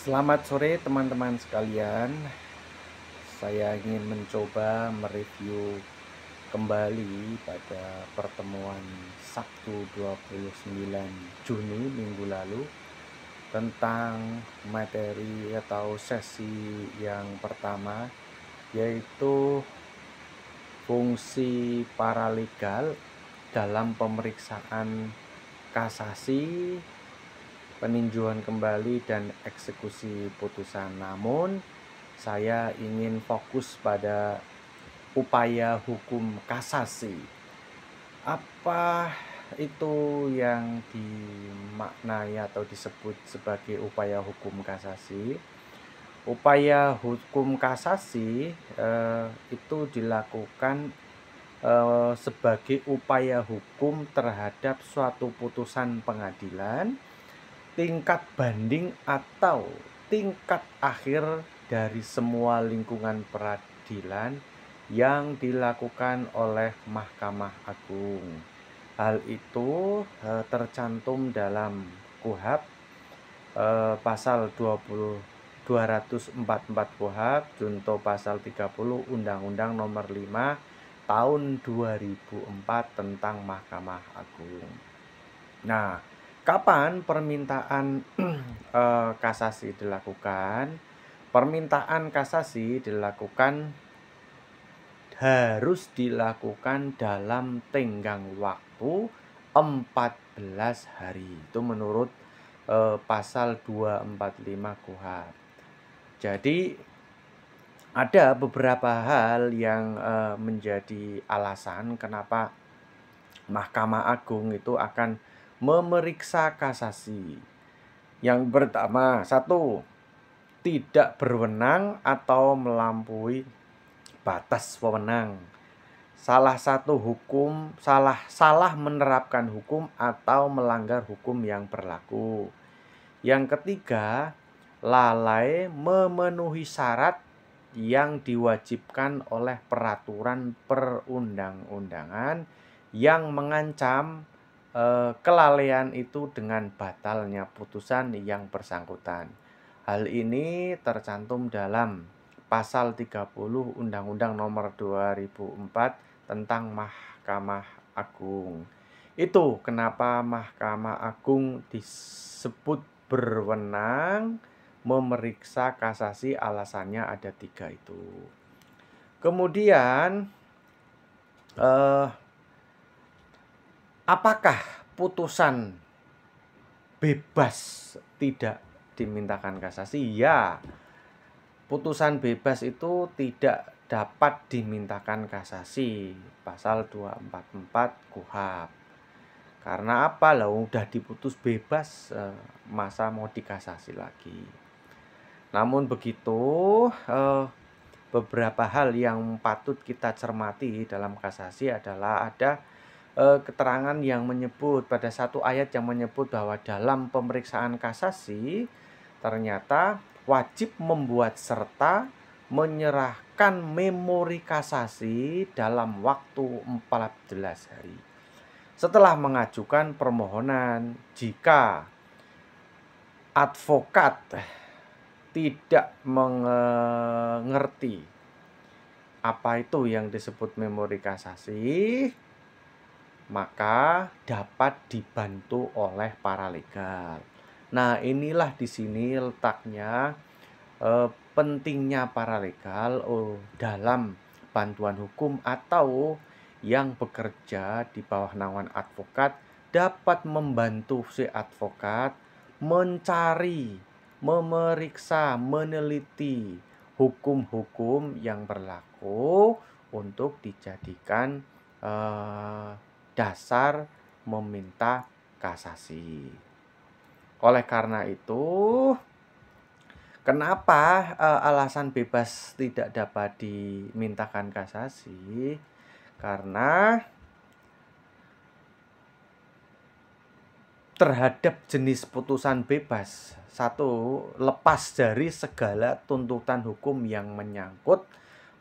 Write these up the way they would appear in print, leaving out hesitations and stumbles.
Selamat sore teman-teman sekalian. Saya ingin mencoba mereview kembali pada pertemuan Sabtu 29 Juni minggu lalu tentang materi atau sesi yang pertama, yaitu fungsi paralegal dalam pemeriksaan kasasi, peninjauan kembali dan eksekusi putusan. Namun saya ingin fokus pada upaya hukum kasasi. Apa itu yang dimaknai atau disebut sebagai upaya hukum kasasi? Upaya hukum kasasi itu dilakukan sebagai upaya hukum terhadap suatu putusan pengadilan, tingkat banding atau tingkat akhir dari semua lingkungan peradilan yang dilakukan oleh Mahkamah Agung. Hal itu tercantum dalam KUHP pasal 244 KUHP, junto pasal 30 Undang-Undang Nomor 5 Tahun 2004 tentang Mahkamah Agung. Nah, kapan permintaan kasasi dilakukan? Permintaan kasasi harus dilakukan dalam tenggang waktu 14 hari. Itu menurut pasal 245 KUHP. Jadi ada beberapa hal yang menjadi alasan kenapa Mahkamah Agung itu akan memeriksa kasasi. Yang pertama, satu, tidak berwenang atau melampaui batas wewenang. Salah menerapkan hukum atau melanggar hukum yang berlaku. Yang ketiga, lalai memenuhi syarat yang diwajibkan oleh peraturan perundang-undangan yang mengancam kelalaian itu dengan batalnya putusan yang bersangkutan. Hal ini tercantum dalam pasal 30 Undang-Undang Nomor 2004 tentang Mahkamah Agung. Itu kenapa Mahkamah Agung disebut berwenang memeriksa kasasi, alasannya ada 3 itu. Kemudian apakah putusan bebas tidak dimintakan kasasi? Ya, putusan bebas itu tidak dapat dimintakan kasasi, pasal 244 KUHP. Karena apa? Lah udah diputus bebas, masa mau dikasasi lagi. Namun begitu, beberapa hal yang patut kita cermati dalam kasasi adalah ada keterangan yang menyebut, pada satu ayat yang menyebut bahwa dalam pemeriksaan kasasi ternyata wajib membuat serta menyerahkan memori kasasi dalam waktu 14 hari setelah mengajukan permohonan. Jika advokat tidak mengerti apa itu yang disebut memori kasasi, maka dapat dibantu oleh paralegal. Nah, inilah di sini letaknya pentingnya paralegal dalam bantuan hukum atau yang bekerja di bawah naungan advokat, dapat membantu si advokat mencari, memeriksa, meneliti hukum-hukum yang berlaku untuk dijadikan dasar meminta kasasi. Oleh karena itu, kenapa alasan bebas tidak dapat dimintakan kasasi? Karena terhadap jenis putusan bebas, satu, lepas dari segala tuntutan hukum yang menyangkut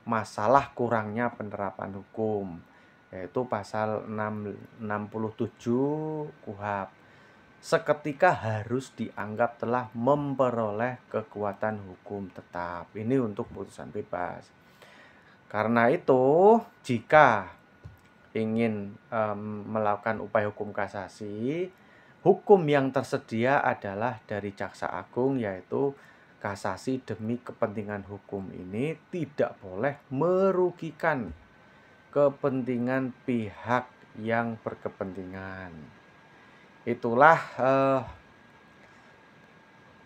masalah kurangnya penerapan hukum, yaitu pasal 67 KUHP. seketika harus dianggap telah memperoleh kekuatan hukum tetap. Ini untuk putusan bebas. Karena itu, jika ingin melakukan upaya hukum kasasi, hukum yang tersedia adalah dari Jaksa Agung, yaitu kasasi demi kepentingan hukum ini tidak boleh merugikan kepentingan pihak yang berkepentingan. Itulah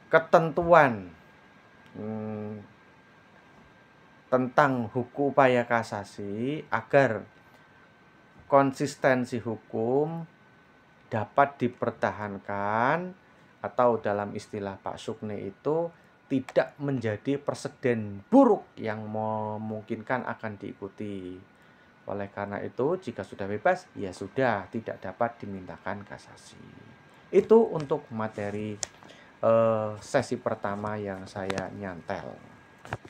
ketentuan tentang hukum upaya kasasi agar konsistensi hukum dapat dipertahankan, atau dalam istilah Pak Sukni itu tidak menjadi presiden buruk yang memungkinkan akan diikuti. Oleh karena itu, jika sudah bebas, ya sudah, tidak dapat dimintakan kasasi. Itu untuk materi sesi pertama yang saya nyantel.